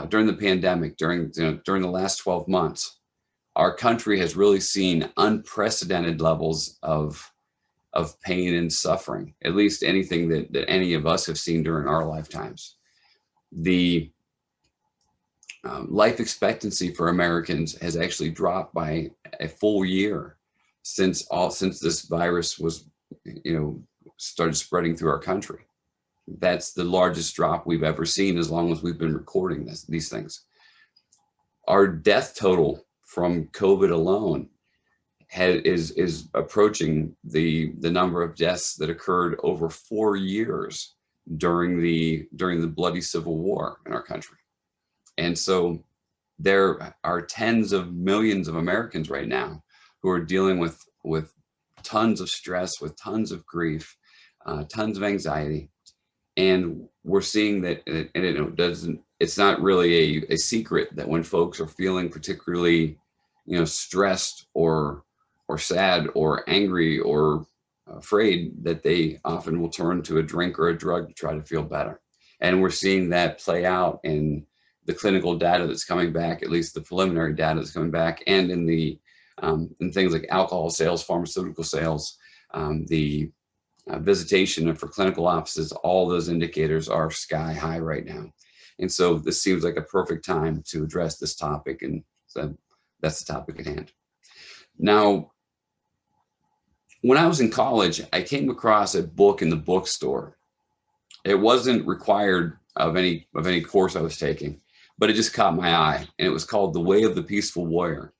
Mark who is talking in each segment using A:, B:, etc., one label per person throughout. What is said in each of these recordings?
A: during the pandemic, during the last 12 months, our country has really seen unprecedented levels of pain and suffering, at least anything that any of us have seen during our lifetimes. The life expectancy for Americans has actually dropped by a full year since this virus was, started spreading through our country. That's the largest drop we've ever seen as long as we've been recording these things. Our death total from COVID alone is approaching the number of deaths that occurred over 4 years during the bloody Civil War in our country. And so there are tens of millions of Americans right now who are dealing with tons of stress, with tons of grief, tons of anxiety. And we're seeing that, and it's not really a secret that when folks are feeling particularly, stressed or sad or angry or afraid, that they often will turn to a drink or a drug to try to feel better. And we're seeing that play out in the clinical data that's coming back, at least the preliminary data that's coming back, and in the in things like alcohol sales, pharmaceutical sales, the visitation for clinical offices. All those indicators are sky high right now. And so this seems like a perfect time to address this topic. And so that's the topic at hand. Now, when I was in college, I came across a book in the bookstore. It wasn't required of any course I was taking, but it just caught my eye. And it was called The Way of the Peaceful Warrior,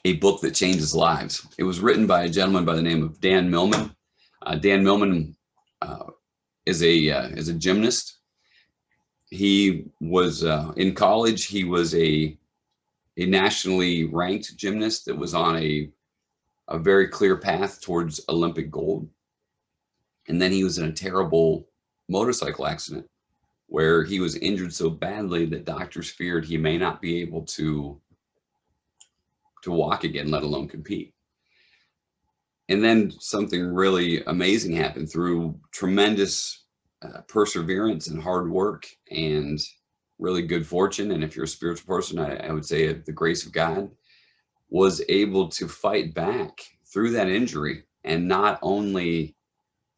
A: a book that changes lives. It was written by a gentleman by the name of Dan Millman. Dan Millman is a gymnast. He was in college. He was a nationally ranked gymnast that was on a very clear path towards Olympic gold. And then he was in a terrible motorcycle accident where he was injured so badly that doctors feared he may not be able to walk again, let alone compete. And then something really amazing happened through tremendous perseverance and hard work and really good fortune. And if you're a spiritual person, I would say the grace of God, was able to fight back through that injury and not only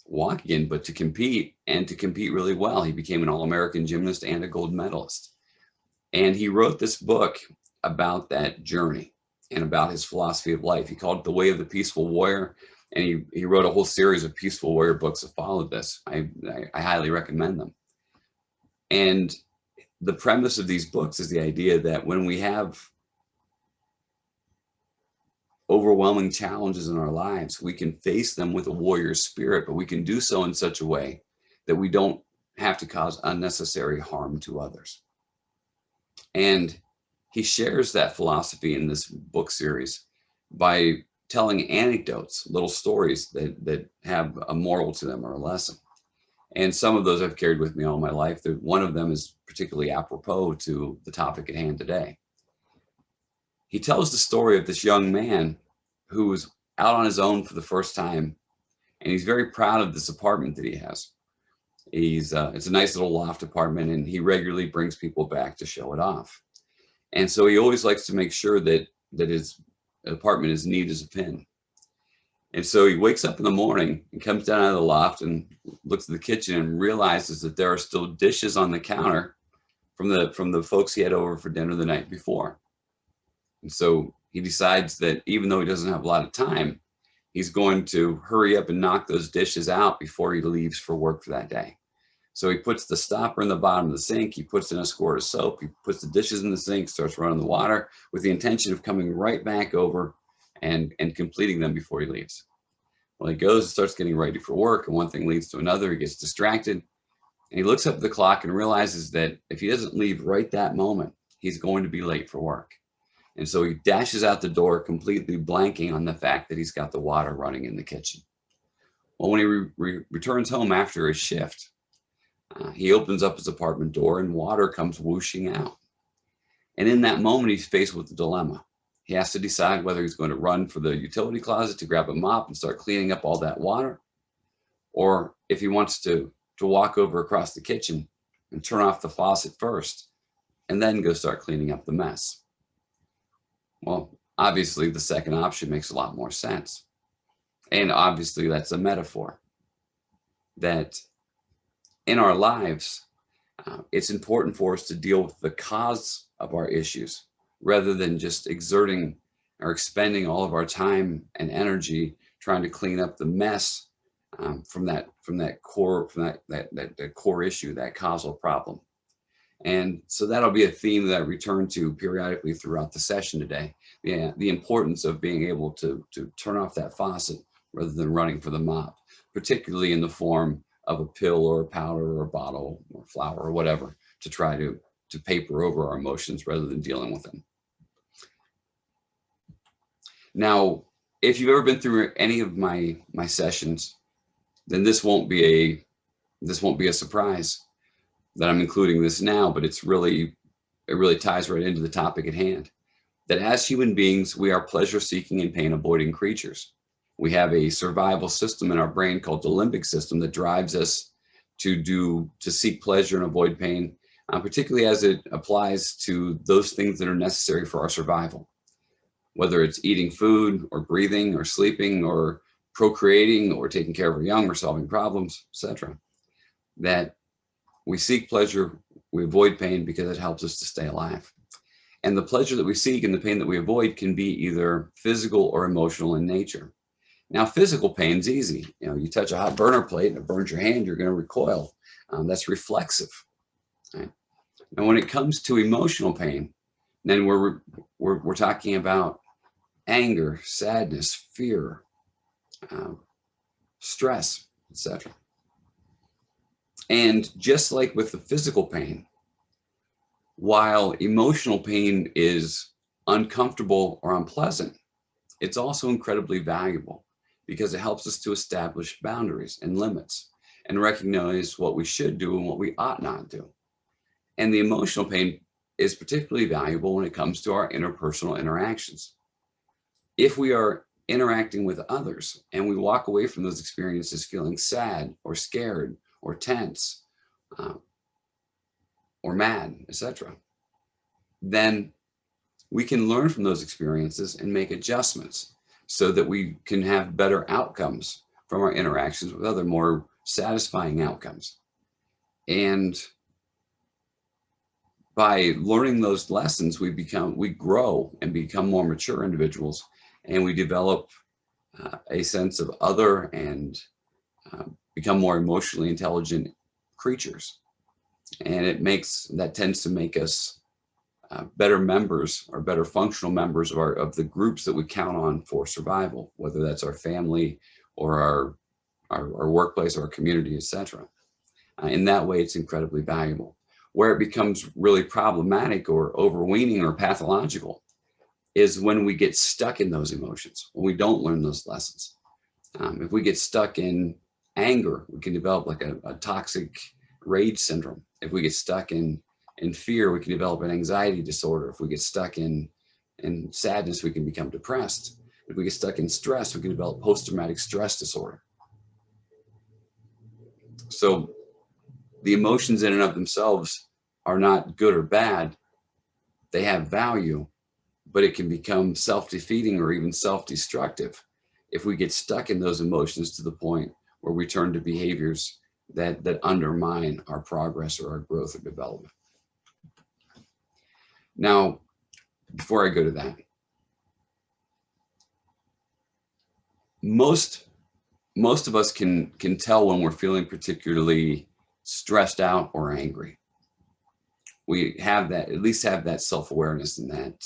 A: walk again, but to compete, and to compete really well. He became an All-American gymnast and a gold medalist. And he wrote this book about that journey and about his philosophy of life. He called it The Way of the Peaceful Warrior. And he wrote a whole series of Peaceful Warrior books that followed this. I highly recommend them. And the premise of these books is the idea that when we have overwhelming challenges in our lives, we can face them with a warrior spirit, but we can do so in such a way that we don't have to cause unnecessary harm to others. And he shares that philosophy in this book series by telling anecdotes, little stories that have a moral to them or a lesson. And some of those I've carried with me all my life. One of them is particularly apropos to the topic at hand today. He tells the story of this young man who was out on his own for the first time, and he's very proud of this apartment that he has. It's a nice little loft apartment, and he regularly brings people back to show it off. And so he always likes to make sure that his apartment is neat as a pin. And so he wakes up in the morning and comes down out of the loft and looks at the kitchen and realizes that there are still dishes on the counter from the folks he had over for dinner the night before. And so he decides that even though he doesn't have a lot of time, he's going to hurry up and knock those dishes out before he leaves for work for that day. So he puts the stopper in the bottom of the sink, he puts in a squirt of soap, he puts the dishes in the sink, starts running the water with the intention of coming right back over and completing them before he leaves. Well, he goes and starts getting ready for work, and one thing leads to another. He gets distracted, and he looks up at the clock and realizes that if he doesn't leave right that moment, he's going to be late for work. And so he dashes out the door, completely blanking on the fact that he's got the water running in the kitchen. Well, when he returns home after his shift, he opens up his apartment door and water comes whooshing out. And in that moment, he's faced with a dilemma. He has to decide whether he's going to run for the utility closet to grab a mop and start cleaning up all that water, or if he wants to to walk over across the kitchen and turn off the faucet first and then go start cleaning up the mess? Well, obviously the second option makes a lot more sense. And obviously that's a metaphor that in our lives, it's important for us to deal with the cause of our issues rather than just exerting or expending all of our time and energy trying to clean up the mess from that core issue, that causal problem. And so that'll be a theme that I return to periodically throughout the session today. The importance of being able to turn off that faucet rather than running for the mop, particularly in the form of a pill or a powder or a bottle or flour or whatever, to try to paper over our emotions rather than dealing with them. Now, if you've ever been through any of my sessions, then this won't be a surprise that I'm including this now, but it really ties right into the topic at hand. That as human beings, we are pleasure-seeking and pain-avoiding creatures. We have a survival system in our brain called the limbic system that drives us to seek pleasure and avoid pain, particularly as it applies to those things that are necessary for our survival, whether it's eating food or breathing or sleeping or procreating or taking care of our young or solving problems, etc. That we seek pleasure, we avoid pain because it helps us to stay alive. And the pleasure that we seek and the pain that we avoid can be either physical or emotional in nature. Now, physical pain's easy. You touch a hot burner plate and it burns your hand, you're going to recoil. That's reflexive. Right? And when it comes to emotional pain, then we're talking about anger, sadness, fear, stress, etc. And just like with the physical pain, while emotional pain is uncomfortable or unpleasant, it's also incredibly valuable because it helps us to establish boundaries and limits and recognize what we should do and what we ought not do. And the emotional pain is particularly valuable when it comes to our interpersonal interactions. If we are interacting with others and we walk away from those experiences feeling sad or scared or tense or mad, etc., then we can learn from those experiences and make adjustments so that we can have better outcomes from our interactions with other more satisfying outcomes. And by learning those lessons, we grow and become more mature individuals, and we develop a sense of other and become more emotionally intelligent creatures. And that tends to make us better members or better functional members of the groups that we count on for survival, whether that's our family or our workplace or our community, etc. In that way, it's incredibly valuable. Where it becomes really problematic or overweening or pathological is when we get stuck in those emotions, when we don't learn those lessons. If we get stuck in anger, we can develop like a toxic rage syndrome. If we get stuck in fear, we can develop an anxiety disorder. If we get stuck in sadness, we can become depressed. If we get stuck in stress, we can develop post-traumatic stress disorder. So the emotions in and of themselves are not good or bad. They have value, but it can become self-defeating or even self-destructive if we get stuck in those emotions to the point where we turn to behaviors that undermine our progress or our growth or development. Now, before I go to that, most of us can tell when we're feeling particularly stressed out or angry. We have that, at least have that self-awareness and that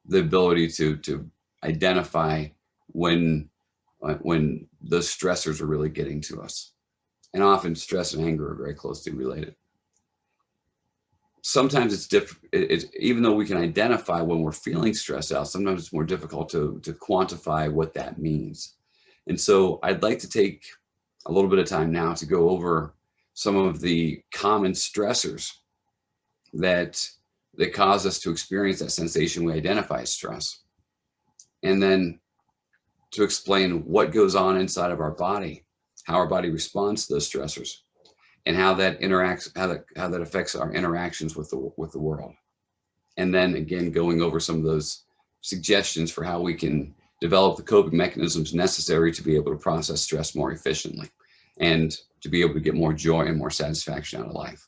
A: the ability to identify when those stressors are really getting to us. And often stress and anger are very closely related. Sometimes it's different. Even though we can identify when we're feeling stressed out, sometimes it's more difficult to quantify what that means. And so I'd like to take a little bit of time now to go over some of the common stressors that cause us to experience that sensation we identify as stress. And then to explain what goes on inside of our body how our body responds to those stressors, and how that interacts, how that affects our interactions with the world. And then again, going over some of those suggestions for how we can develop the coping mechanisms necessary to be able to process stress more efficiently and to be able to get more joy and more satisfaction out of life.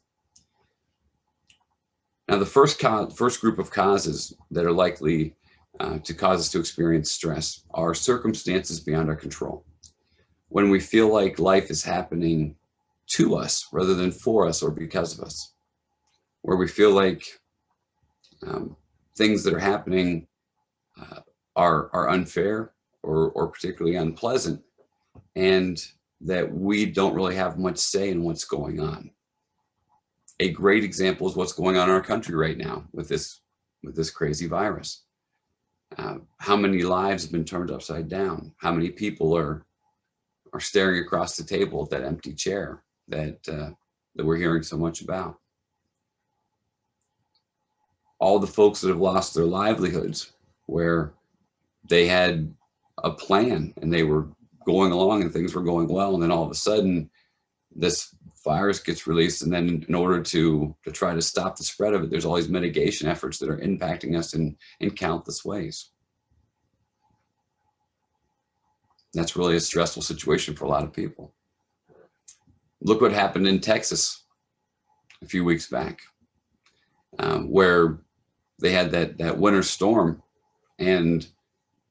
A: Now, the first group of causes that are likely to cause us to experience stress are circumstances beyond our control. When we feel like life is happening to us rather than for us or because of us, where we feel like things that are happening are unfair or particularly unpleasant, and that we don't really have much say in what's going on. A great example is what's going on in our country right now with this crazy virus. How many lives have been turned upside down? How many people are staring across the table at that empty chair that we're hearing so much about? All the folks that have lost their livelihoods, where they had a plan and they were going along and things were going well, and then all of a sudden this virus gets released, and then in order to try to stop the spread of it, there's all these mitigation efforts that are impacting us in countless ways. That's really a stressful situation for a lot of people. Look what happened in Texas a few weeks back, where they had that winter storm, and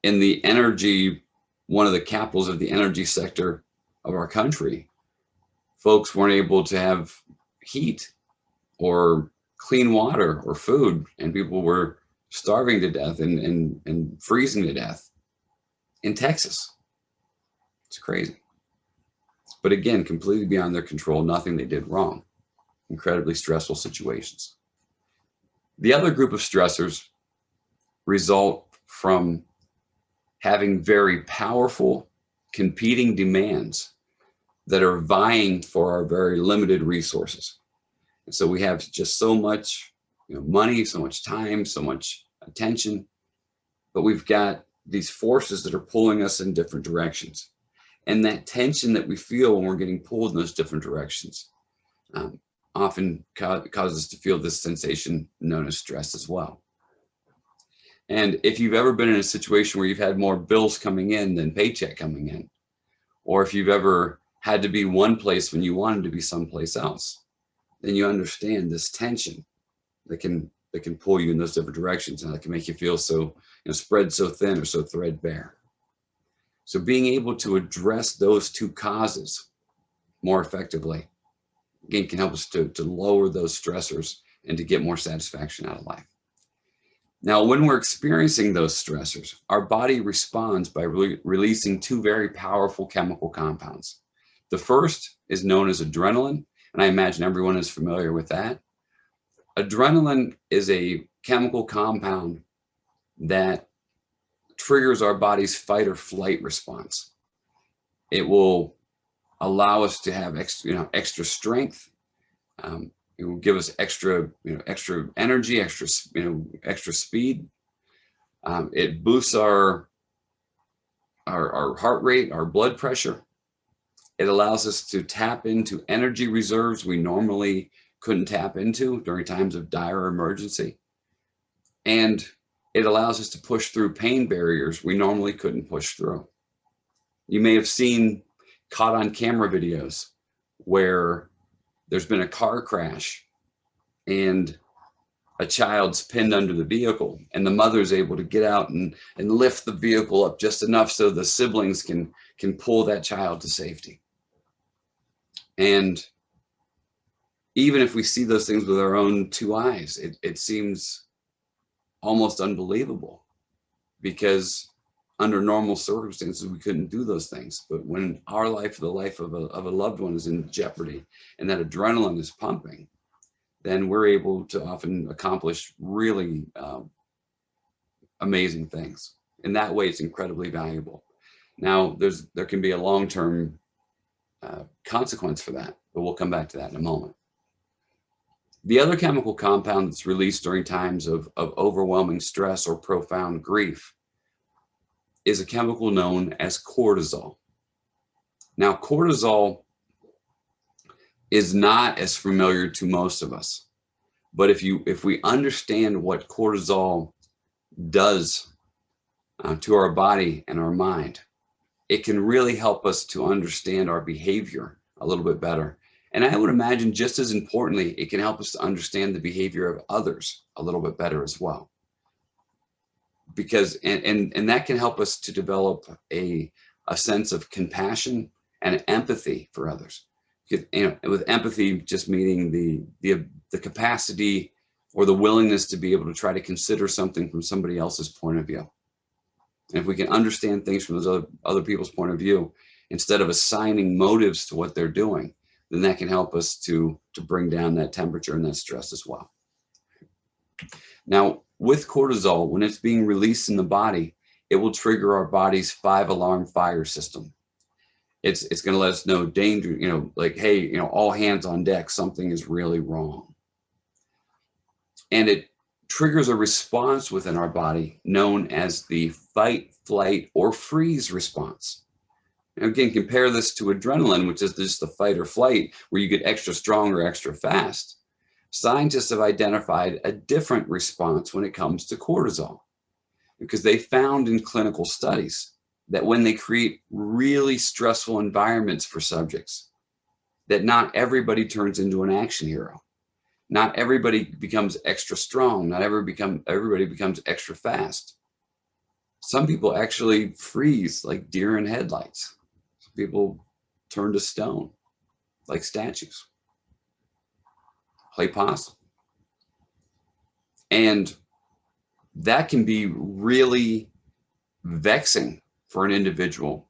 A: in the energy, one of the capitals of the energy sector of our country, folks weren't able to have heat or clean water or food, and people were starving to death and freezing to death in Texas. It's crazy. But again, completely beyond their control, nothing they did wrong. Incredibly stressful situations. The other group of stressors result from having very powerful competing demands that are vying for our very limited resources. And so we have just so much money, so much time, so much attention, but we've got these forces that are pulling us in different directions. And that tension that we feel when we're getting pulled in those different directions often causes us to feel this sensation known as stress as well. And if you've ever been in a situation where you've had more bills coming in than paycheck coming in, or if you've ever had to be one place when you wanted to be someplace else, then you understand this tension that can pull you in those different directions, and that can make you feel so spread so thin or so threadbare. So being able to address those two causes more effectively, again, can help us to lower those stressors and to get more satisfaction out of life. Now, when we're experiencing those stressors, our body responds by releasing two very powerful chemical compounds. The first is known as adrenaline, and I imagine everyone is familiar with that. Adrenaline is a chemical compound that triggers our body's fight or flight response. It will allow us to have extra strength. It will give us extra energy, extra speed. It boosts our heart rate, our blood pressure. It allows us to tap into energy reserves we normally couldn't tap into during times of dire emergency. And it allows us to push through pain barriers we normally couldn't push through. You may have seen caught on camera videos where there's been a car crash and a child's pinned under the vehicle, and the mother's able to get out and lift the vehicle up just enough so the siblings can pull that child to safety. And even if we see those things with our own two eyes, it seems almost unbelievable, because under normal circumstances, we couldn't do those things. But when our life, the life of a loved one, is in jeopardy and that adrenaline is pumping, then we're able to often accomplish really amazing things. In that way, it's incredibly valuable. Now, there can be a long-term consequence for that, but we'll come back to that in a moment. The other chemical compound that's released during times of overwhelming stress or profound grief is a chemical known as cortisol. Now, cortisol is not as familiar to most of us, but if we understand what cortisol does to our body and our mind, it can really help us to understand our behavior a little bit better. And I would imagine just as importantly, it can help us to understand the behavior of others a little bit better as well. Because, and that can help us to develop a sense of compassion and empathy for others. Because, with empathy just meaning the capacity or the willingness to be able to try to consider something from somebody else's point of view. And if we can understand things from those other people's point of view, instead of assigning motives to what they're doing, then that can help us to bring down that temperature and that stress as well. Now, with cortisol, when it's being released in the body, it will trigger our body's 5-alarm fire system. It's going to let us know danger, like, hey, all hands on deck, something is really wrong. And it triggers a response within our body known as the fight, flight, or freeze response. And again, compare this to adrenaline, which is just the fight or flight, where you get extra strong or extra fast. Scientists have identified a different response when it comes to cortisol, because they found in clinical studies that when they create really stressful environments for subjects, that not everybody turns into an action hero. Not everybody becomes extra strong. Not everybody becomes extra fast. Some people actually freeze like deer in headlights. Some people turn to stone like statues. Play possum. And that can be really vexing for an individual,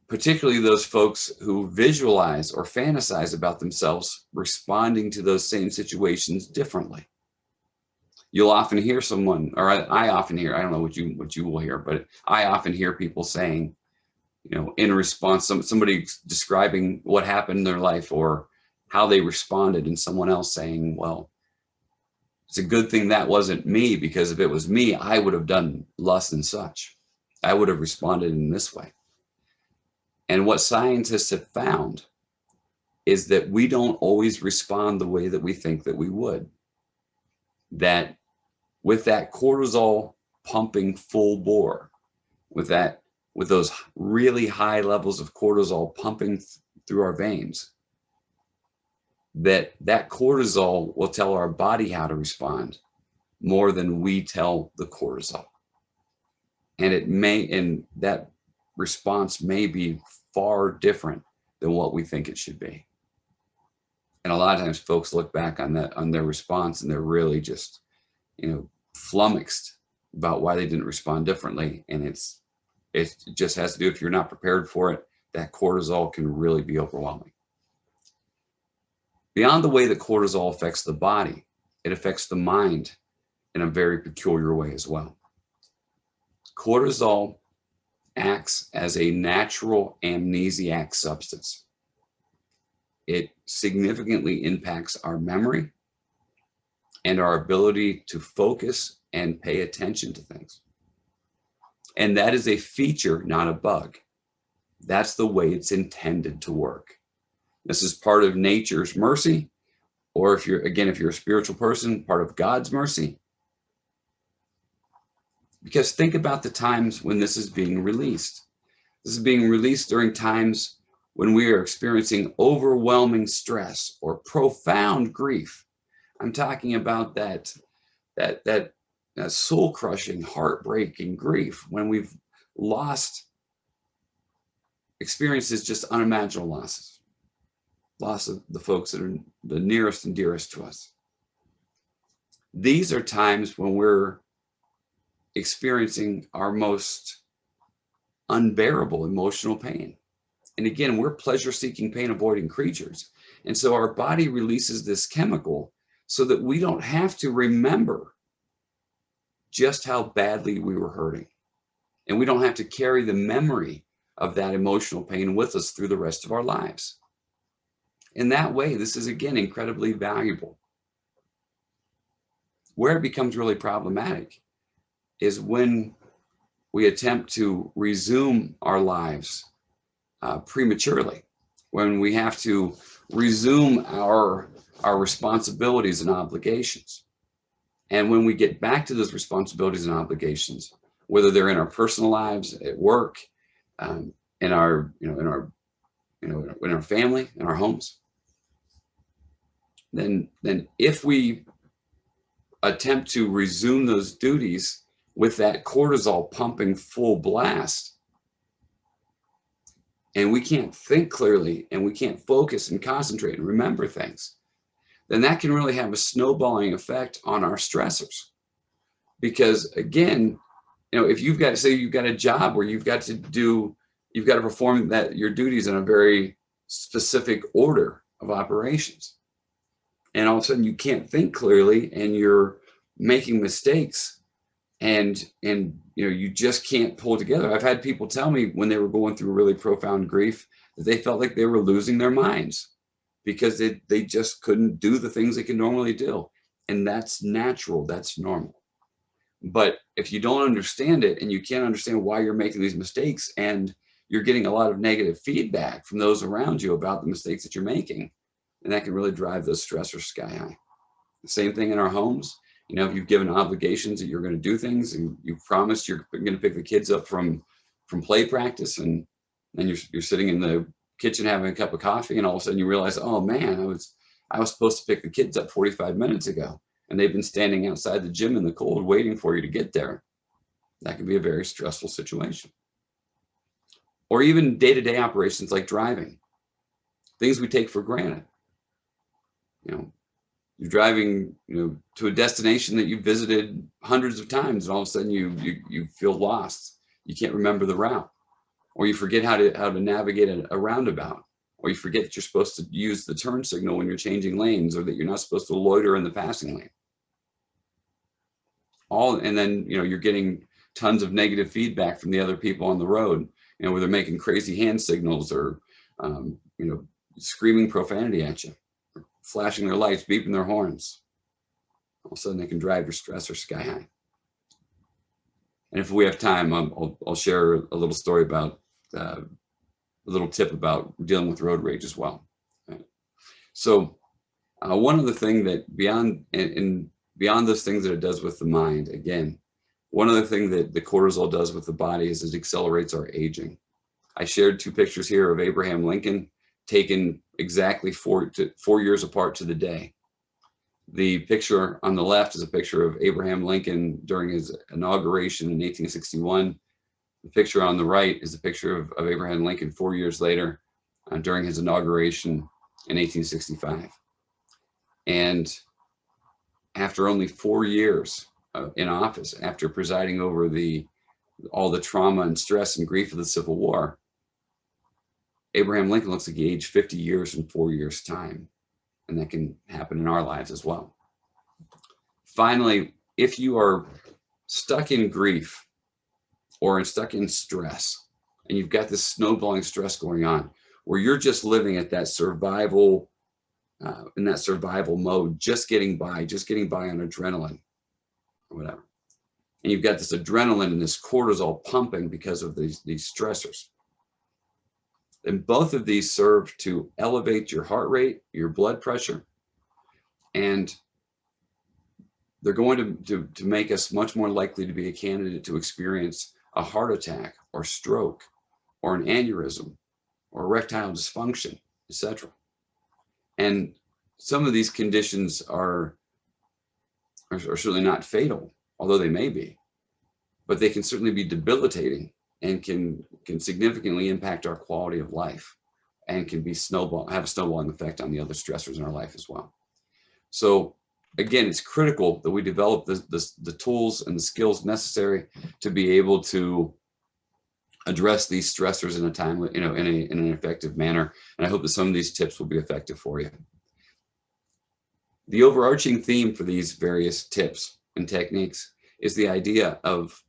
A: particularly those folks who visualize or fantasize about themselves responding to those same situations differently. You'll often hear someone, or I often hear, I don't know what you will hear, but I often hear people saying, in response, somebody describing what happened in their life or how they responded, and someone else saying, well, it's a good thing that wasn't me, because if it was me, I would have done less and such. I would have responded in this way. And what scientists have found is that we don't always respond the way that we think that we would. That with that cortisol pumping full bore, with those really high levels of cortisol pumping through our veins, that cortisol will tell our body how to respond more than we tell the cortisol. And that response may be far different than what we think it should be. And a lot of times folks look back on their response, and they're really just, flummoxed about why they didn't respond differently. And it just has to do, if you're not prepared for it, that cortisol can really be overwhelming. Beyond the way that cortisol affects the body, it affects the mind in a very peculiar way as well. Cortisol acts as a natural amnesiac substance. It significantly impacts our memory and our ability to focus and pay attention to things. And that is a feature, not a bug. That's the way it's intended to work. This is part of nature's mercy, or if you're a spiritual person, part of God's mercy. Because think about the times when this is being released. This is being released during times when we are experiencing overwhelming stress or profound grief. I'm talking about that soul-crushing, heartbreaking grief when we've experiences just unimaginable losses. Loss of the folks that are the nearest and dearest to us. These are times when we're experiencing our most unbearable emotional pain. And again, we're pleasure-seeking, pain-avoiding creatures. And so our body releases this chemical so that we don't have to remember just how badly we were hurting. And we don't have to carry the memory of that emotional pain with us through the rest of our lives. In that way, this is, again, incredibly valuable. Where it becomes really problematic is when we attempt to resume our lives prematurely, when we have to resume our responsibilities and obligations. And when we get back to those responsibilities and obligations, whether they're in our personal lives, at work, in our, in our family, in our homes, then if we attempt to resume those duties with that cortisol pumping full blast, and we can't think clearly, and we can't focus and concentrate and remember things, then that can really have a snowballing effect on our stressors. Because again, if you've got, say you've got a job where you've got to perform your duties in a very specific order of operations, and all of a sudden you can't think clearly and you're making mistakes, and you just can't pull together. I've had people tell me when they were going through really profound grief that they felt like they were losing their minds because they just couldn't do the things they can normally do. And that's natural, that's normal. But if you don't understand it, and you can't understand why you're making these mistakes, and you're getting a lot of negative feedback from those around you about the mistakes that you're making, and that can really drive those stressors sky high. The same thing in our homes. If you've given obligations that you're going to do things, and you've promised you're going to pick the kids up from play practice, and then you're sitting in the kitchen having a cup of coffee, and all of a sudden you realize, oh man, I was supposed to pick the kids up 45 minutes ago, and they've been standing outside the gym in the cold waiting for you to get there. That can be a very stressful situation. Or even day-to-day operations like driving, things we take for granted. You're driving, to a destination that you've visited hundreds of times, and all of a sudden you feel lost. You can't remember the route, or you forget how to navigate a roundabout, or you forget that you're supposed to use the turn signal when you're changing lanes, or that you're not supposed to loiter in the passing lane. And then you're getting tons of negative feedback from the other people on the road, where they're making crazy hand signals, or screaming profanity at you, flashing their lights, beeping their horns. All of a sudden, they can drive your stressor sky high. And if we have time, I'll share a little story about a little tip about dealing with road rage as well. Right? So, one other thing that beyond those things that it does with the mind, again, one other thing that the cortisol does with the body is it accelerates our aging. I shared 2 pictures here of Abraham Lincoln, taken exactly 4 years apart to the day. The picture on the left is a picture of Abraham Lincoln during his inauguration in 1861. The picture on the right is a picture of Abraham Lincoln 4 years later during his inauguration in 1865. And after only 4 years in office, after presiding over all the trauma and stress and grief of the Civil War, Abraham Lincoln looks like he aged 50 years in 4 years' time. And that can happen in our lives as well. Finally, if you are stuck in grief or stuck in stress, and you've got this snowballing stress going on, where you're just living at that survival, in that survival mode, just getting by on adrenaline or whatever. And you've got this adrenaline and this cortisol pumping because of these stressors. And both of these serve to elevate your heart rate, your blood pressure, and they're going to make us much more likely to be a candidate to experience a heart attack or stroke or an aneurysm or erectile dysfunction, etc. And some of these conditions are certainly not fatal, although they may be, but they can certainly be debilitating and can significantly impact our quality of life, and can have a snowballing effect on the other stressors in our life as well. So again, it's critical that we develop the tools and the skills necessary to be able to address these stressors in a timely, in an effective manner. And I hope that some of these tips will be effective for you. The overarching theme for these various tips and techniques is the idea of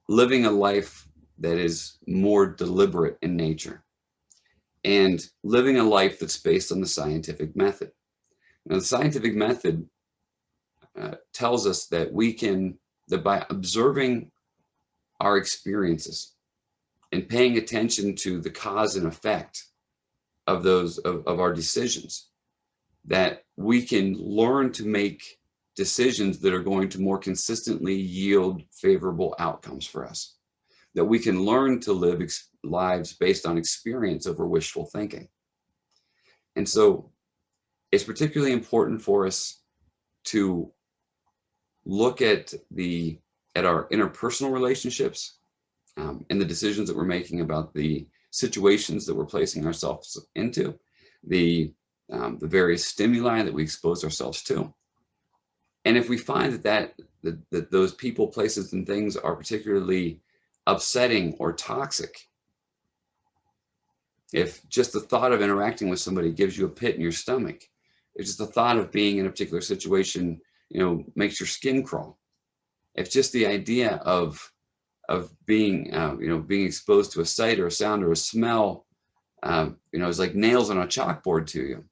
A: living a life that is more deliberate in nature, and living a life that's based on the scientific method. Now, the scientific method tells us that that by observing our experiences and paying attention to the cause and effect of those, of our decisions, that we can learn to make decisions that are going to more consistently yield favorable outcomes for us, that we can learn to live lives based on experience over wishful thinking. And so it's particularly important for us to look at our interpersonal relationships, and the decisions that we're making about the situations that we're placing ourselves into, the various stimuli that we expose ourselves to. And if we find that those people, places, and things are particularly upsetting or toxic, if just the thought of interacting with somebody gives you a pit in your stomach, if just the thought of being in a particular situation, makes your skin crawl, if just the idea of being, being exposed to a sight or a sound or a smell, is like nails on a chalkboard to you,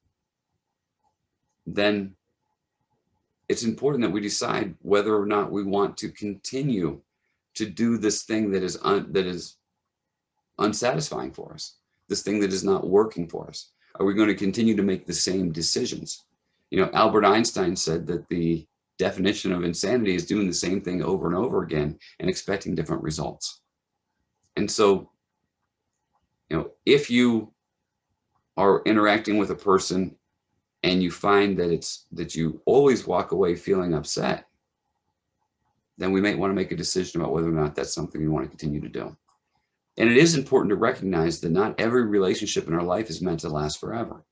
A: then it's important that we decide whether or not we want to continue to do this thing that is unsatisfying for us, this thing that is not working for us. Are we going to continue to make the same decisions? Albert Einstein said that the definition of insanity is doing the same thing over and over again and expecting different results. And so, if you are interacting with a person and you find that you always walk away feeling upset, then we might want to make a decision about whether or not that's something we want to continue to do. And it is important to recognize that not every relationship in our life is meant to last forever.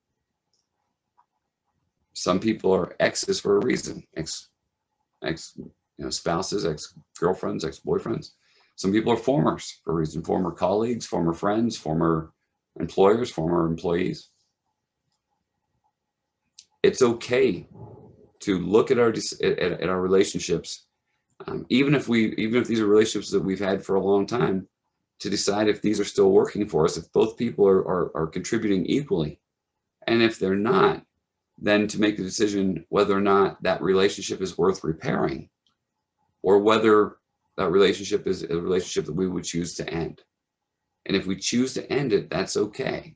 A: Some people are exes for a reason, spouses, ex-girlfriends, ex-boyfriends. Some people are formers for a reason, former colleagues, former friends, former employers, former employees. It's okay to look at our relationships, even if these are relationships that we've had for a long time, to decide if these are still working for us, if both people are contributing equally. And if they're not, then to make the decision whether or not that relationship is worth repairing, or whether that relationship is a relationship that we would choose to end. And if we choose to end it, that's okay.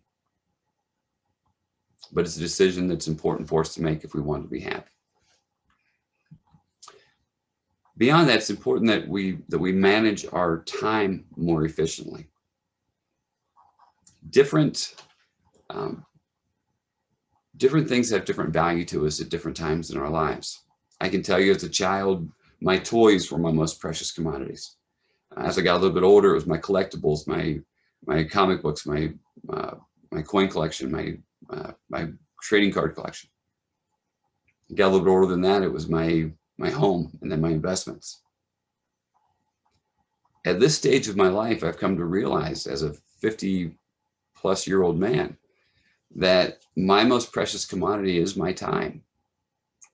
A: But it's a decision that's important for us to make if we want to be happy. Beyond that, it's important that we manage our time more efficiently. Different things have different value to us at different times in our lives. I can tell you, as a child, my toys were my most precious commodities. As I got a little bit older, it was my collectibles, my comic books, my coin collection, my trading card collection. I got a little bit older than that, it was my home, and then my investments. At this stage of my life, I've come to realize, as a 50-plus-year-old man, that my most precious commodity is my time.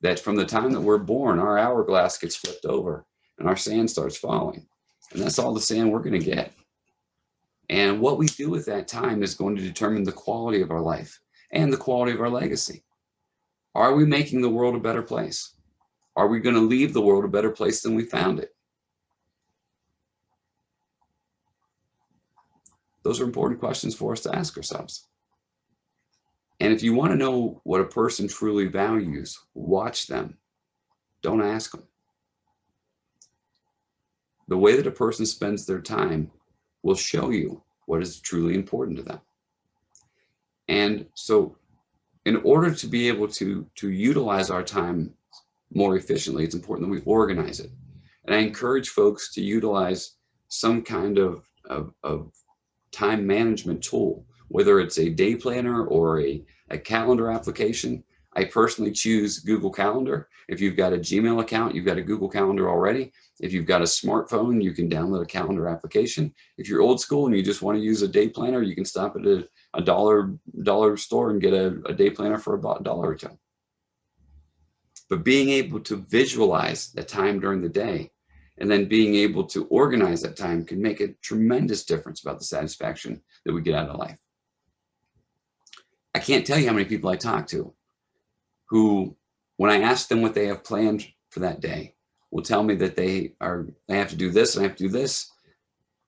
A: That from the time that we're born, our hourglass gets flipped over and our sand starts falling. And that's all the sand we're going to get. And what we do with that time is going to determine the quality of our life and the quality of our legacy. Are we making the world a better place? Are we going to leave the world a better place than we found it? Those are important questions for us to ask ourselves. And if you want to know what a person truly values, watch them. Don't ask them. The way that a person spends their time will show you what is truly important to them. And so in order to be able to utilize our time more efficiently, it's important that we organize it. And I encourage folks to utilize some kind of time management tool, whether it's a day planner or a calendar application. I personally choose Google Calendar. If you've got a Gmail account, you've got a Google Calendar already. If you've got a smartphone, you can download a calendar application. If you're old school and you just want to use a day planner, you can stop at a dollar store and get a day planner for about $1 or $2. But being able to visualize the time during the day and then being able to organize that time can make a tremendous difference about the satisfaction that we get out of life. I can't tell you how many people I talk to who, when I ask them what they have planned for that day, will tell me that they have to do this and I have to do this.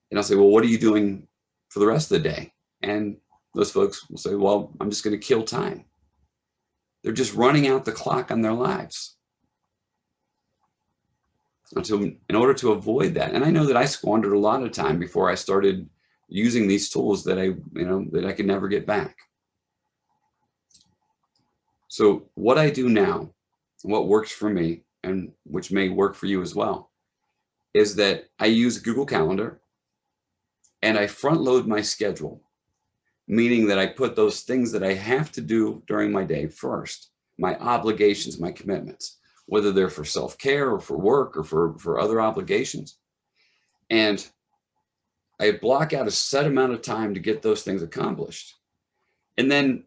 A: And I'll say, well, what are you doing for the rest of the day. And those folks will say, well, I'm just going to kill time. They're just running out the clock on their lives. In order to avoid that, and I know that I squandered a lot of time before I started using these tools that I could never get back. So what I do now, what works for me, and which may work for you as well, is that I use Google Calendar and I front load my schedule, meaning that I put those things that I have to do during my day first, my obligations, my commitments, whether they're for self-care or for work or for other obligations. And I block out a set amount of time to get those things accomplished. And then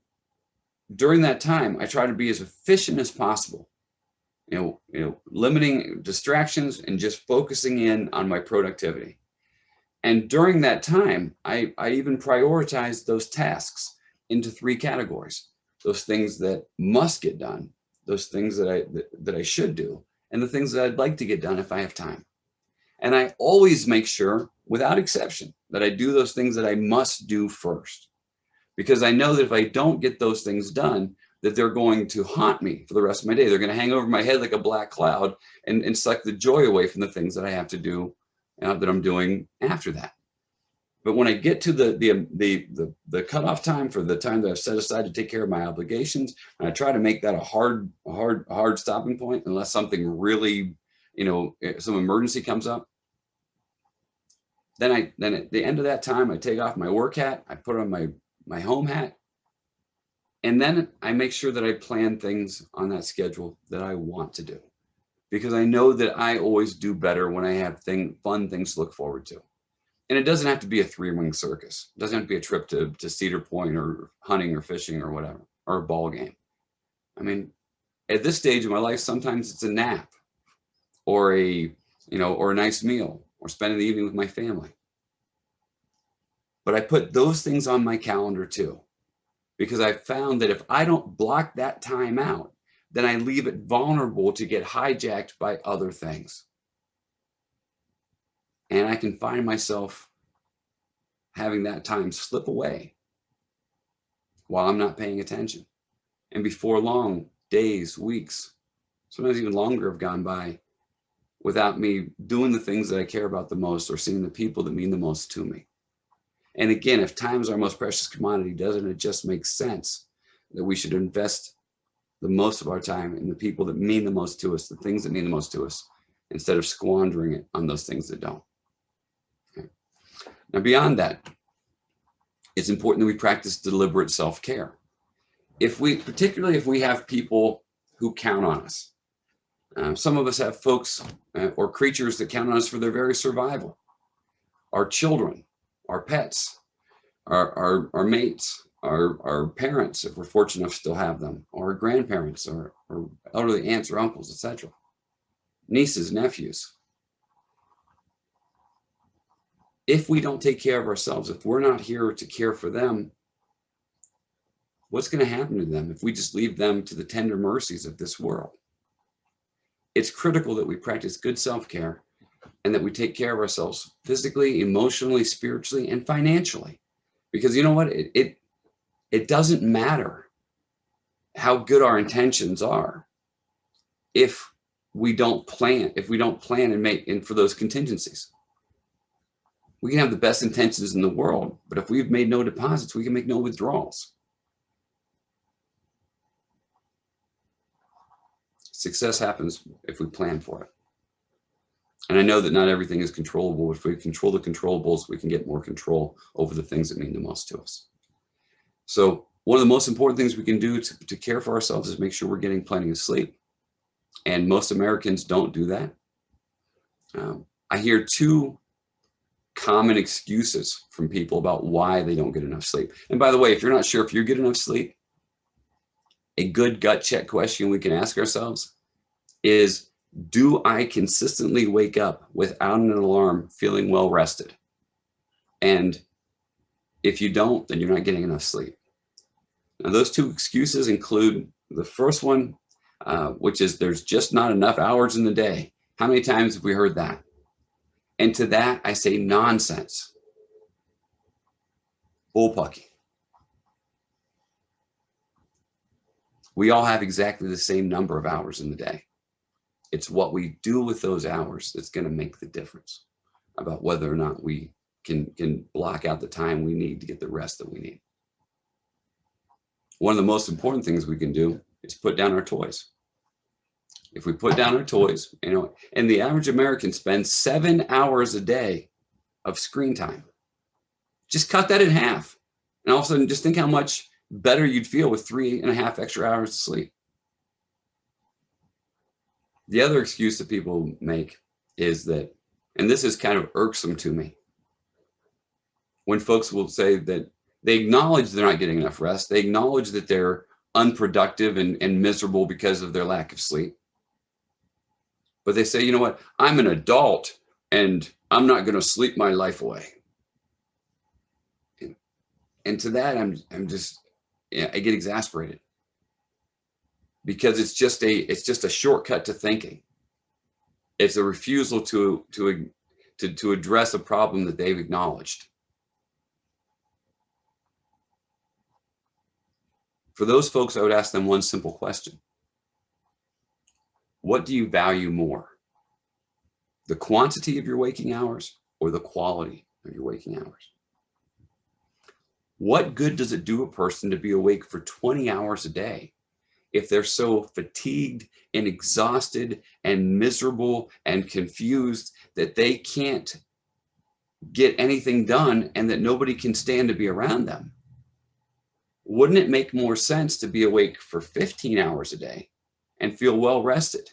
A: during that time, I try to be as efficient as possible, limiting distractions and just focusing in on my productivity. And during that time, I even prioritize those tasks into 3 categories: those things that must get done, those things that I should do, and the things that I'd like to get done if I have time. And I always make sure, without exception, that I do those things that I must do first, because I know that if I don't get those things done, that they're going to haunt me for the rest of my day. They're going to hang over my head like a black cloud and suck the joy away from the things that I have to do that I'm doing after that. But when I get to the cutoff time for the time that I've set aside to take care of my obligations, and I try to make that a hard stopping point, unless something really, some emergency comes up. Then at the end of that time, I take off my work hat, I put on my home hat, and then I make sure that I plan things on that schedule that I want to do, because I know that I always do better when I have fun things to look forward to. And it doesn't have to be a 3-ring circus. It doesn't have to be a trip to Cedar Point or hunting or fishing or whatever, or a ball game. I mean, at this stage of my life, sometimes it's a nap or a nice meal or spending the evening with my family. But I put those things on my calendar too, because I found that if I don't block that time out, then I leave it vulnerable to get hijacked by other things. And I can find myself having that time slip away while I'm not paying attention. And before long, days, weeks, sometimes even longer have gone by without me doing the things that I care about the most or seeing the people that mean the most to me. And again, if time is our most precious commodity, doesn't it just make sense that we should invest the most of our time in the people that mean the most to us, the things that mean the most to us, instead of squandering it on those things that don't? Okay. Now, beyond that, it's important that we practice deliberate self-care. Particularly if we have people who count on us. Some of us have folks or creatures that count on us for their very survival. Our children, our pets, our mates, our parents, if we're fortunate enough to still have them, or our grandparents, or elderly aunts or uncles, etc. Nieces, nephews. If we don't take care of ourselves, if we're not here to care for them, what's going to happen to them if we just leave them to the tender mercies of this world? It's critical that we practice good self-care and that we take care of ourselves physically, emotionally, spiritually, and financially. Because you know what? It doesn't matter how good our intentions are if we don't plan and make for those contingencies. We can have the best intentions in the world, but if we've made no deposits, we can make no withdrawals. Success happens if we plan for it. And I know that not everything is controllable. If we control the controllables, we can get more control over the things that mean the most to us. So one of the most important things we can do to care for ourselves is make sure we're getting plenty of sleep. And most Americans don't do that. I hear 2 common excuses from people about why they don't get enough sleep. And by the way, if you're not sure if you get enough sleep, a good gut check question we can ask ourselves is, do I consistently wake up without an alarm feeling well rested? And if you don't, then you're not getting enough sleep. Now, those 2 excuses include the first one, which is there's just not enough hours in the day. How many times have we heard that? And to that, I say nonsense. Bullpucky. We all have exactly the same number of hours in the day. It's what we do with those hours that's going to make the difference about whether or not we can block out the time we need to get the rest that we need. One of the most important things we can do is put down our toys. If we put down our toys, and the average American spends 7 hours a day of screen time. Just cut that in half. And all of a sudden, just think how much better you'd feel with 3.5 extra hours of sleep. The other excuse that people make is that, and this is kind of irksome to me, when folks will say that they acknowledge they're not getting enough rest, they acknowledge that they're unproductive and miserable because of their lack of sleep. But they say, you know what, I'm an adult and I'm not going to sleep my life away. And to that, I'm just, I get exasperated, because it's just a shortcut to thinking. It's a refusal to address a problem that they've acknowledged. For those folks, I would ask them one simple question. What do you value more? The quantity of your waking hours or the quality of your waking hours? What good does it do a person to be awake for 20 hours a day if they're so fatigued and exhausted and miserable and confused that they can't get anything done and that nobody can stand to be around them? Wouldn't it make more sense to be awake for 15 hours a day and feel well rested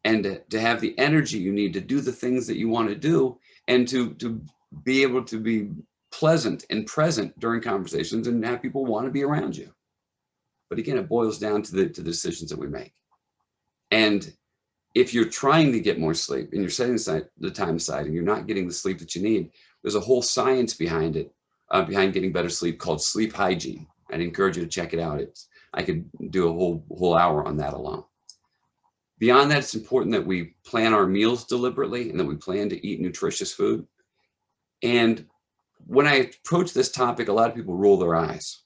A: and to have the energy you need to do the things that you want to do and to be able to be pleasant and present during conversations and have people want to be around you? But again, it boils down to the decisions that we make. And if you're trying to get more sleep and you're setting the time aside and you're not getting the sleep that you need, there's a whole science behind it, behind getting better sleep, called sleep hygiene. I'd encourage you to check it out. I could do a whole hour on that alone. Beyond that, it's important that we plan our meals deliberately and that we plan to eat nutritious food. And when I approach this topic, a lot of people roll their eyes.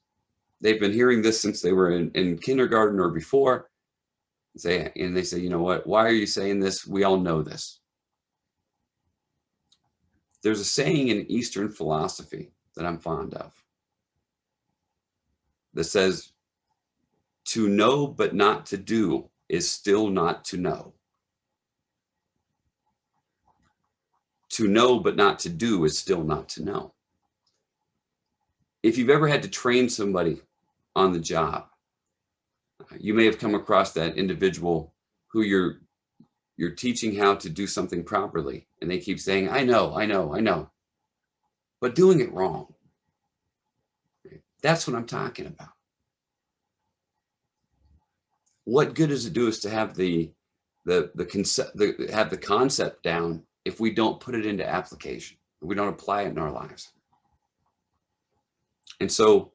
A: They've been hearing this since they were in kindergarten or before. And they say, you know what, why are you saying this? We all know this. There's a saying in Eastern philosophy that I'm fond of that says, to know but not to do is still not to know. To know but not to do is still not to know. If you've ever had to train somebody on the job, you may have come across that individual who you're teaching how to do something properly, and they keep saying, I know, but doing it wrong. That's what I'm talking about. What good does it do us to have the concept down if we don't put it into application, if we don't apply it in our lives? And so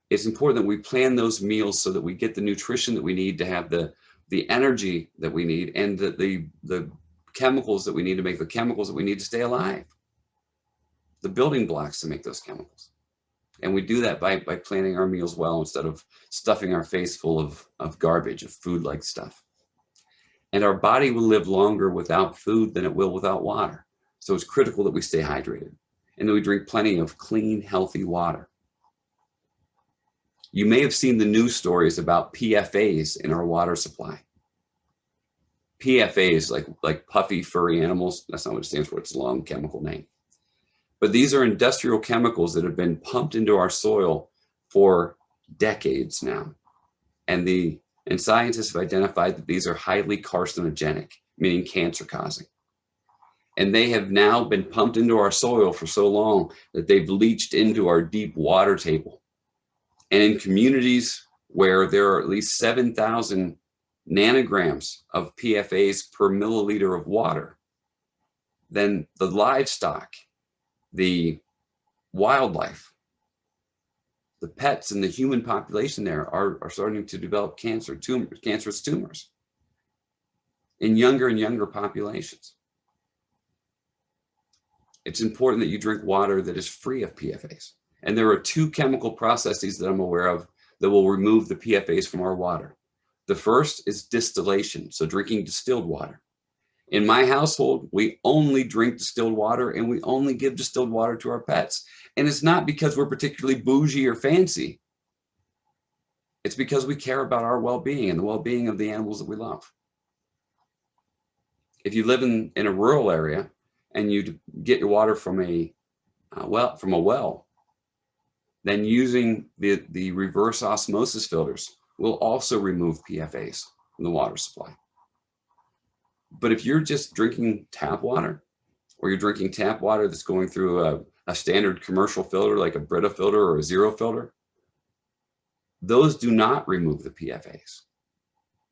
A: it's important that we plan those meals so that we get the nutrition that we need to have the energy that we need and the chemicals that we need to make the chemicals that we need to stay alive, the building blocks to make those chemicals. And we do that by planning our meals well instead of stuffing our face full of garbage, of food-like stuff. And our body will live longer without food than it will without water. So it's critical that we stay hydrated and that we drink plenty of clean, healthy water. You may have seen the news stories about PFAs in our water supply. PFAs, like puffy, furry animals. That's not what it stands for. It's a long chemical name. But these are industrial chemicals that have been pumped into our soil for decades now. And scientists have identified that these are highly carcinogenic, meaning cancer causing. And they have now been pumped into our soil for so long that they've leached into our deep water table. And in communities where there are at least 7,000 nanograms of PFAs per milliliter of water, then the livestock, the wildlife, the pets and the human population there are starting to develop cancerous tumors in younger and younger populations. It's important that you drink water that is free of PFAs. And there are two chemical processes that I'm aware of that will remove the PFAS from our water. The first is distillation, so drinking distilled water. In my household, we only drink distilled water, and we only give distilled water to our pets. And it's not because we're particularly bougie or fancy. It's because we care about our well-being and the well-being of the animals that we love. If you live in a rural area and you get your water from a well, then using the reverse osmosis filters will also remove PFAS from the water supply. But if you're just drinking tap water, or you're drinking tap water that's going through a standard commercial filter like a Brita filter or a zero filter, those do not remove the PFAS,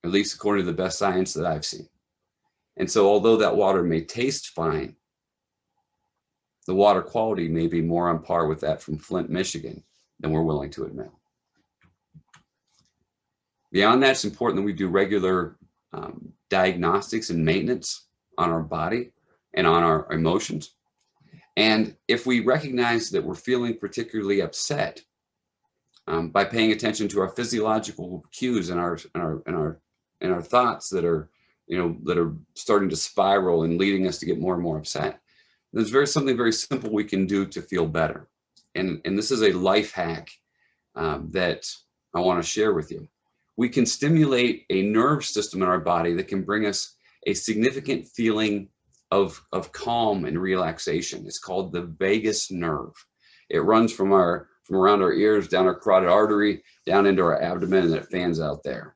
A: at least according to the best science that I've seen. And so although that water may taste fine, the water quality may be more on par with that from Flint, Michigan than we're willing to admit. Beyond that, it's important that we do regular diagnostics and maintenance on our body and on our emotions. And if we recognize that we're feeling particularly upset, by paying attention to our physiological cues and our thoughts that are starting to spiral and leading us to get more and more upset, there's something very simple we can do to feel better. And this is a life hack that I want to share with you. We can stimulate a nerve system in our body that can bring us a significant feeling of calm and relaxation. It's called the vagus nerve. It runs from around our ears, down our carotid artery, down into our abdomen, and it fans out there.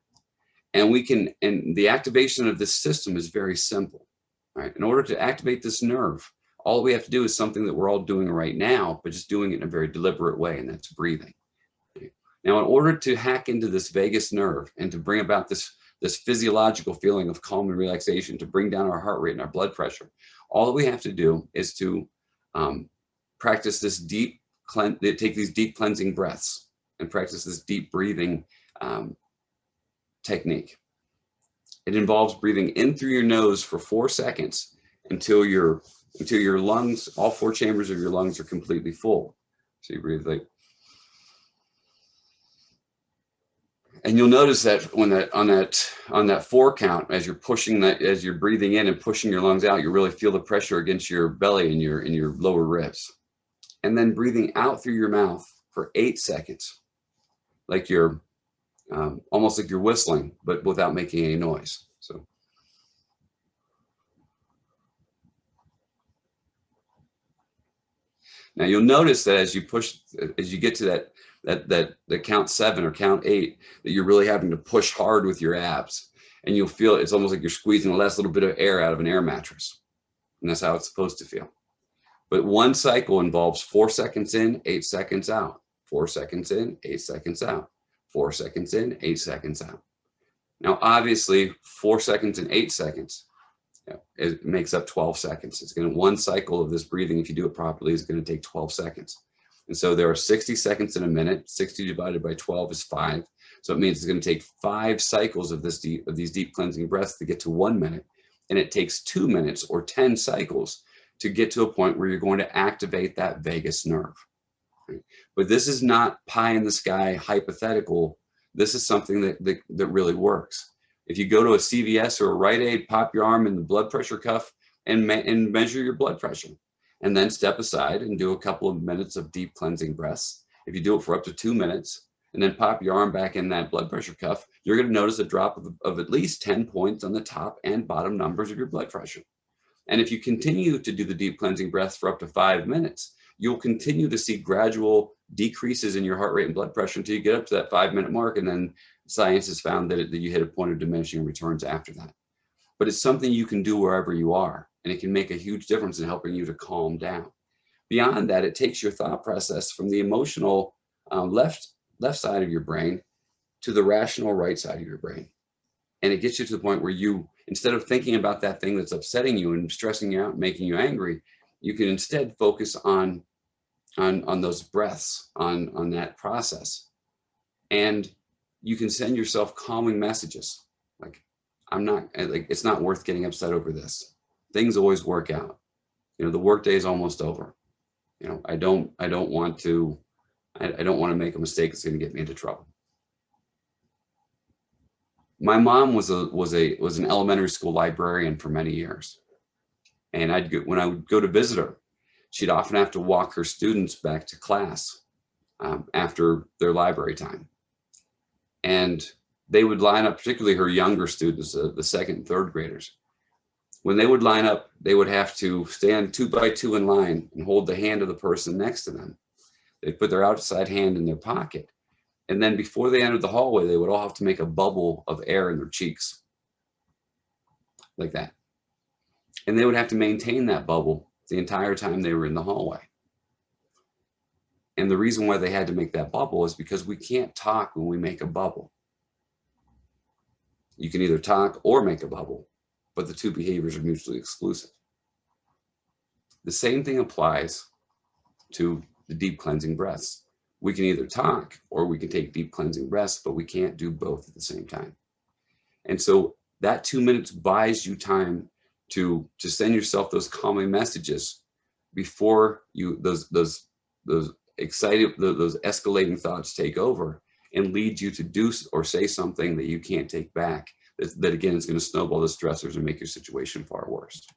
A: And the activation of this system is very simple. Right? In order to activate this nerve, all we have to do is something that we're all doing right now, but just doing it in a very deliberate way, and that's breathing. Now, in order to hack into this vagus nerve and to bring about this physiological feeling of calm and relaxation, to bring down our heart rate and our blood pressure, all that we have to do is to practice this take these deep cleansing breaths and practice this deep breathing technique. It involves breathing in through your nose for 4 seconds until your lungs, all 4 chambers of your lungs, are completely full. So you breathe like, and you'll notice that on that 4 count, as you're breathing in and pushing your lungs out, you really feel the pressure against your belly and your lower ribs. And then breathing out through your mouth for 8 seconds, like you're almost like you're whistling, but without making any noise. So. Now you'll notice that as you get to that count 7 or count 8, that you're really having to push hard with your abs, and you'll feel it's almost like you're squeezing the last little bit of air out of an air mattress. And that's how it's supposed to feel. But one cycle involves 4 seconds in, 8 seconds out, 4 seconds in, 8 seconds out, 4 seconds in, 8 seconds out. Now, obviously, 4 seconds and 8 seconds, it makes up 12 seconds. It's one cycle of this breathing, if you do it properly, is going to take 12 seconds. And so there are 60 seconds in a minute. 60 divided by 12 is 5. So it means it's going to take 5 cycles of these deep cleansing breaths to get to 1 minute. And it takes 2 minutes or 10 cycles to get to a point where you're going to activate that vagus nerve. Right? But this is not pie in the sky hypothetical. This is something that really works. If you go to a CVS or a Rite Aid, pop your arm in the blood pressure cuff and measure your blood pressure, and then step aside and do a couple of minutes of deep cleansing breaths. If you do it for up to 2 minutes and then pop your arm back in that blood pressure cuff, you're going to notice a drop of at least 10 points on the top and bottom numbers of your blood pressure. And if you continue to do the deep cleansing breaths for up to 5 minutes, you'll continue to see gradual decreases in your heart rate and blood pressure until you get up to that 5-minute mark. And then science has found that you hit a point of diminishing returns after that. But it's something you can do wherever you are, and it can make a huge difference in helping you to calm down. Beyond that, it takes your thought process from the emotional left side of your brain to the rational right side of your brain. And it gets you to the point where you, instead of thinking about that thing that's upsetting you and stressing you out, making you angry, you can instead focus on those breaths, on that process. And you can send yourself calming messages like, it's not worth getting upset over this. Things always work out. The workday is almost over. I don't want to I don't want to make a mistake that's going to get me into trouble. My mom was an elementary school librarian for many years. And when I would go to visit her, she'd often have to walk her students back to class after their library time. And they would line up, particularly her younger students, the second and third graders. When they would line up, they would have to stand 2 by 2 in line and hold the hand of the person next to them. They'd put their outside hand in their pocket. And then before they entered the hallway, they would all have to make a bubble of air in their cheeks, like that. And they would have to maintain that bubble the entire time they were in the hallway. And the reason why they had to make that bubble is because we can't talk when we make a bubble. You can either talk or make a bubble, but the two behaviors are mutually exclusive. The same thing applies to the deep cleansing breaths. We can either talk or we can take deep cleansing breaths, but we can't do both at the same time. And so that 2 minutes buys you time to send yourself those calming messages before those escalating thoughts take over and lead you to do or say something that you can't take back. That again is going to snowball the stressors and make your situation far worse.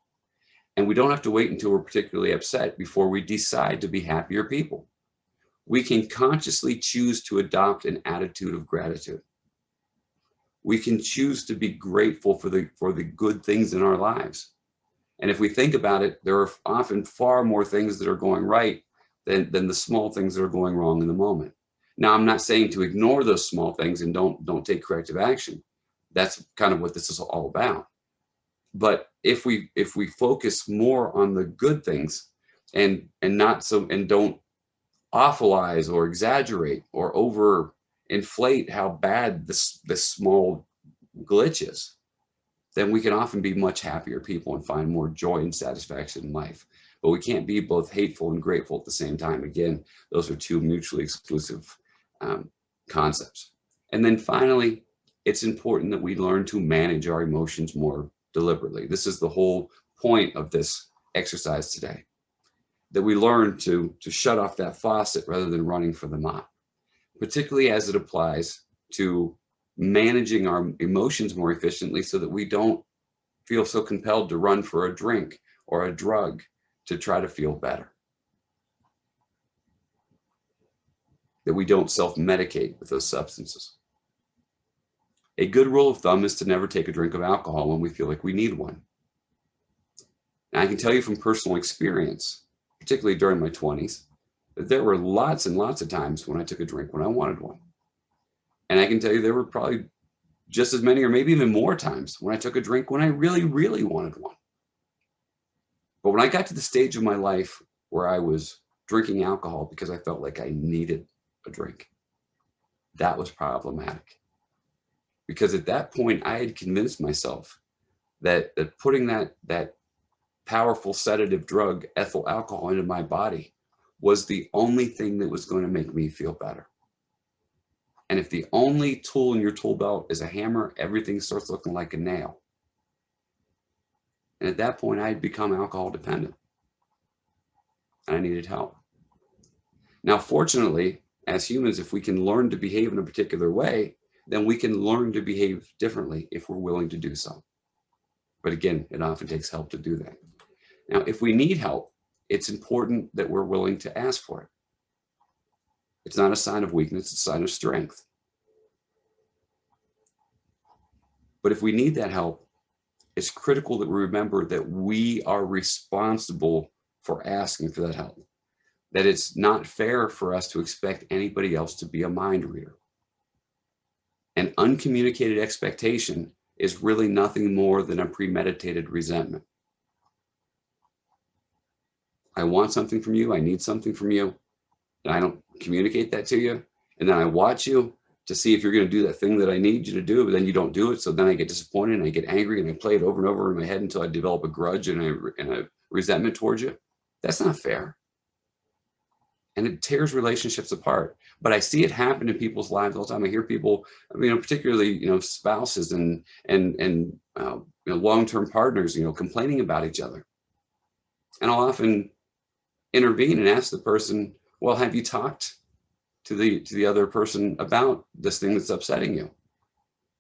A: And we don't have to wait until we're particularly upset before we decide to be happier people. We can consciously choose to adopt an attitude of gratitude. We can choose to be grateful for the good things in our lives. And if we think about it, there are often far more things that are going right than the small things that are going wrong in the moment. Now, I'm not saying to ignore those small things and don't take corrective action. That's kind of what this is all about. But if we focus more on the good things and don't awfulize or exaggerate or overinflate how bad this small glitch is, then we can often be much happier people and find more joy and satisfaction in life. But we can't be both hateful and grateful at the same time. Again, those are two mutually exclusive concepts. And then finally, it's important that we learn to manage our emotions more deliberately. This is the whole point of this exercise today, that we learn to shut off that faucet rather than running for the mop, particularly as it applies to managing our emotions more efficiently so that we don't feel so compelled to run for a drink or a drug to try to feel better. That we don't self-medicate with those substances. A good rule of thumb is to never take a drink of alcohol when we feel like we need one. Now, I can tell you from personal experience, particularly during my 20s, that there were lots and lots of times when I took a drink when I wanted one. And I can tell you there were probably just as many or maybe even more times when I took a drink when I really, really wanted one. But when I got to the stage of my life where I was drinking alcohol because I felt like I needed a drink, that was problematic. Because at that point, I had convinced myself that putting that powerful sedative drug, ethyl alcohol, into my body was the only thing that was going to make me feel better. And if the only tool in your tool belt is a hammer, everything starts looking like a nail. And at that point, I had become alcohol dependent. And I needed help. Now, fortunately, as humans, if we can learn to behave in a particular way, then we can learn to behave differently if we're willing to do so. But again, it often takes help to do that. Now, if we need help, it's important that we're willing to ask for it. It's not a sign of weakness, it's a sign of strength. But if we need that help, it's critical that we remember that we are responsible for asking for that help. That it's not fair for us to expect anybody else to be a mind reader. An uncommunicated expectation is really nothing more than a premeditated resentment. I want something from you, I need something from you, and I don't communicate that to you, and then I watch you to see if you're going to do that thing that I need you to do, but then you don't do it, so then I get disappointed and I get angry and I play it over and over in my head until I develop a grudge and a resentment towards you. That's not fair. And it tears relationships apart. But I see it happen in people's lives all the time. I hear people, particularly, spouses and long-term partners, complaining about each other. And I'll often intervene and ask the person, well, have you talked to the other person about this thing that's upsetting you.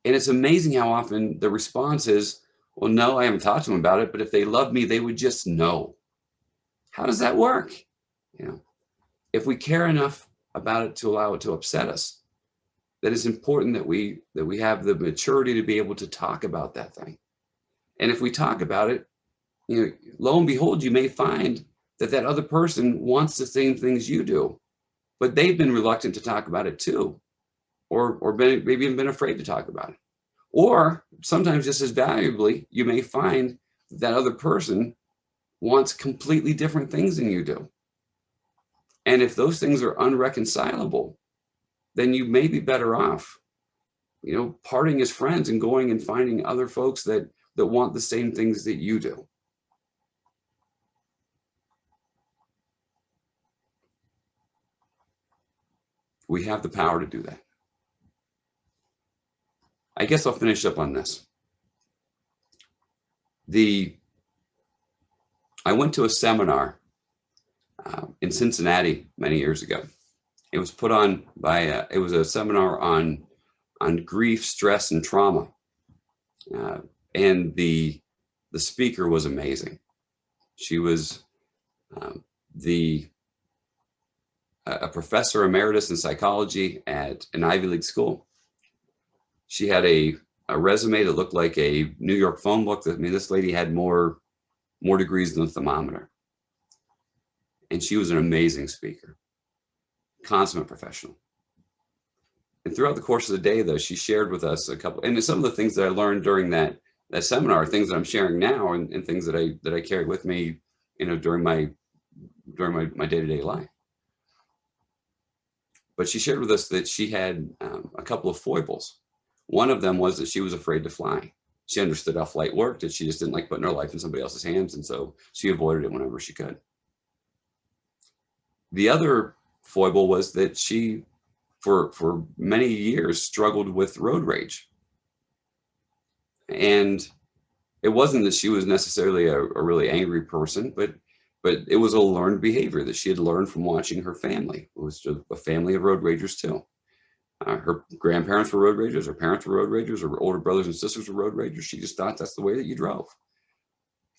A: And it's amazing how often the response is, well, no, I haven't talked to them about it, but if they love me, they would just know. How does that work? You know, if we care enough about it to allow it to upset us, that it's important that we have the maturity to be able to talk about that thing. And if we talk about it, you know, lo and behold, you may find that that other person wants the same things you do, but they've been reluctant to talk about it too, or maybe even been afraid to talk about it. Or sometimes just as valuably, you may find that other person wants completely different things than you do. And if those things are unreconcilable, then you may be better off, you know, parting as friends and going and finding other folks that want the same things that you do. We have the power to do that. I guess I'll finish up on this. I went to a seminar in Cincinnati many years ago. It was put on by, it was a seminar on grief, stress, and trauma. And the speaker was amazing. She was a professor emeritus in psychology at an Ivy League school. She had a resume that looked like a New York phone book. I mean, this lady had more degrees than a thermometer. And she was an amazing speaker, consummate professional. And throughout the course of the day, though, she shared with us a couple, and some of the things that I learned during that seminar are things that I'm sharing now, and things that I carry with me, you know, during my day-to-day life. But she shared with us that she had a couple of foibles. One of them was that she was afraid to fly. She understood how flight worked, and she just didn't like putting her life in somebody else's hands, and so she avoided it whenever she could. The other foible was that she, for many years, struggled with road rage. And it wasn't that she was necessarily a really angry person, but it was a learned behavior that she had learned from watching her family. It was a family of road ragers too. Her grandparents were road ragers, her parents were road ragers, her older brothers and sisters were road ragers. She just thought that's the way that you drove.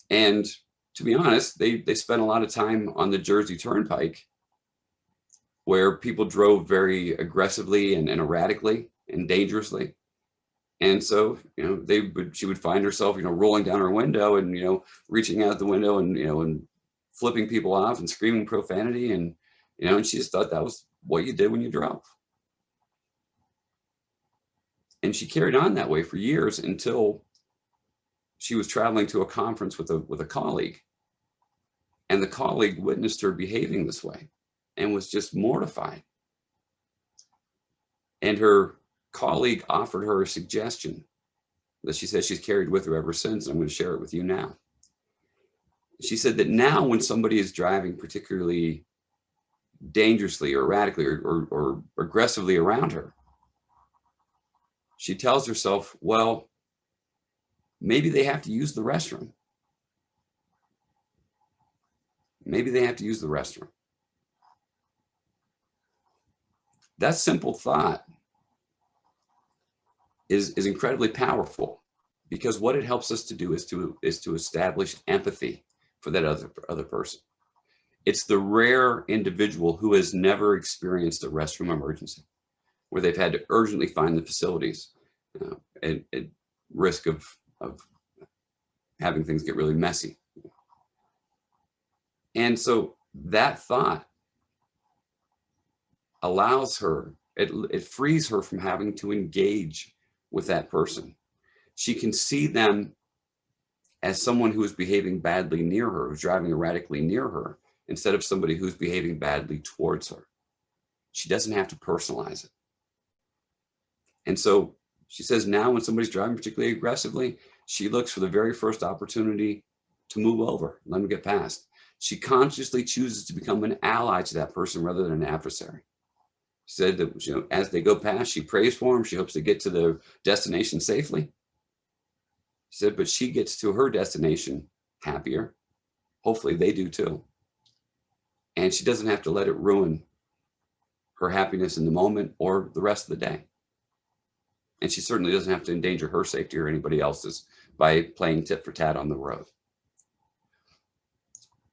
A: And to be honest, they spent a lot of time on the Jersey Turnpike, where people drove very aggressively and erratically and dangerously. And so, you know, she would find herself, you know, rolling down her window and, you know, reaching out the window and, you know, and flipping people off and screaming profanity. And, you know, and she just thought that was what you did when you drove. And she carried on that way for years until she was traveling to a conference with a colleague. And the colleague witnessed her behaving this way and was just mortified. And her colleague offered her a suggestion that she says she's carried with her ever since. And I'm going to share it with you now. She said that now when somebody is driving particularly dangerously or erratically or aggressively around her, she tells herself, well, maybe they have to use the restroom. Maybe they have to use the restroom. That simple thought is incredibly powerful, because what it helps us to do is to establish empathy for that other person. It's the rare individual who has never experienced a restroom emergency, where they've had to urgently find the facilities at risk of having things get really messy. And so that thought allows her, it frees her from having to engage with that person. She can see them as someone who is behaving badly near her, who's driving erratically near her, instead of somebody who's behaving badly towards her. She doesn't have to personalize it. And so she says now when somebody's driving particularly aggressively, she looks for the very first opportunity to move over, let them get past. She consciously chooses to become an ally to that person rather than an adversary. She said that, you know, as they go past, she prays for them. She hopes to get to the destination safely. She said, but she gets to her destination happier. Hopefully they do too. And she doesn't have to let it ruin her happiness in the moment or the rest of the day. And she certainly doesn't have to endanger her safety or anybody else's by playing tit for tat on the road.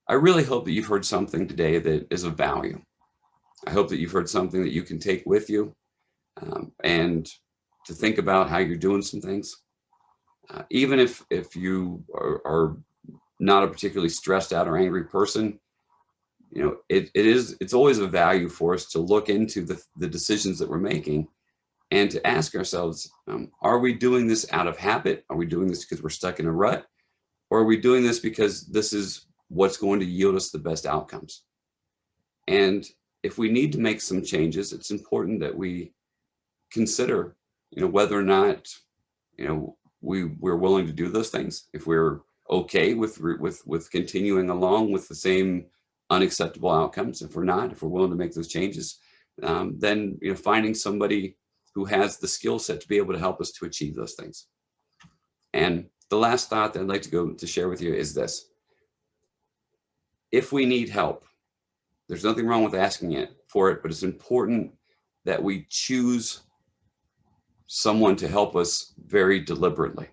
A: I really hope that you've heard something today that is of value. I hope that you've heard something that you can take with you and to think about how you're doing some things. Even if you are not a particularly stressed out or angry person, you know, it's always a value for us to look into the decisions that we're making and to ask ourselves, are we doing this out of habit? Are we doing this because we're stuck in a rut? Or are we doing this because this is what's going to yield us the best outcomes? And if we need to make some changes, it's important that we consider, you know, whether or not, you know, we're willing to do those things. If we're okay with continuing along with the same unacceptable outcomes. If we're not, if we're willing to make those changes, then, you know, finding somebody who has the skill set to be able to help us to achieve those things. And the last thought that I'd like to share with you is this. If we need help, there's nothing wrong with asking for it, but it's important that we choose someone to help us very deliberately.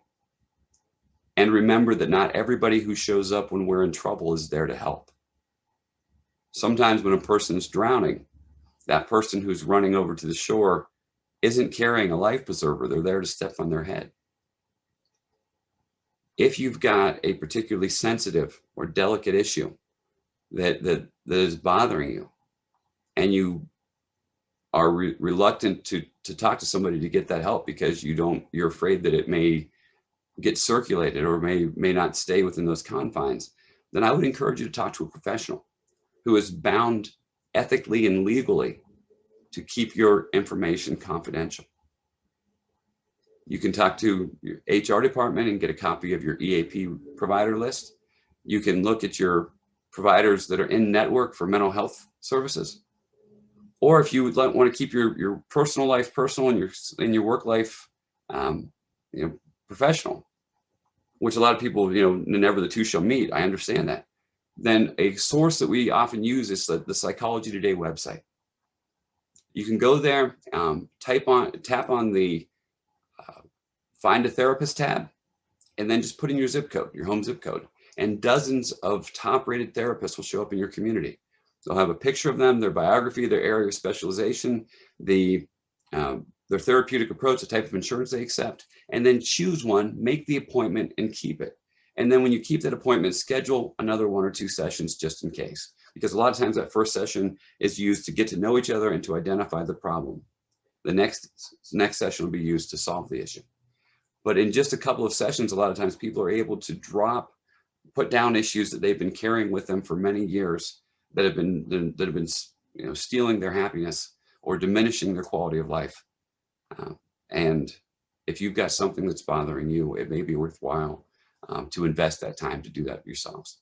A: And remember that not everybody who shows up when we're in trouble is there to help. Sometimes when a person is drowning, that person who's running over to the shore isn't carrying a life preserver. They're there to step on their head. If you've got a particularly sensitive or delicate issue that is bothering you, and you are reluctant to talk to somebody to get that help because you're afraid that it may get circulated or may not stay within those confines, then I would encourage you to talk to a professional who is bound ethically and legally to keep your information confidential. You can talk to your HR department and get a copy of your EAP provider list. You can look at your providers that are in network for mental health services. Or if you would want to keep your personal life personal and your work life professional, which a lot of people, never the two shall meet. I understand that. Then a source that we often use is the Psychology Today website. You can go there, tap on the Find a Therapist tab, and then just put in your zip code, your home zip code, and dozens of top-rated therapists will show up in your community. They'll have a picture of them, their biography, their area of specialization, their therapeutic approach, the type of insurance they accept, and then choose one, make the appointment, and keep it. And then when you keep that appointment, schedule another 1 or 2 sessions just in case. Because a lot of times that first session is used to get to know each other and to identify the problem. The next session will be used to solve the issue. But in just a couple of sessions, a lot of times people are able to put down issues that they've been carrying with them for many years that have been stealing their happiness or diminishing their quality of life. And if you've got something that's bothering you, it may be worthwhile to invest that time to do that yourselves.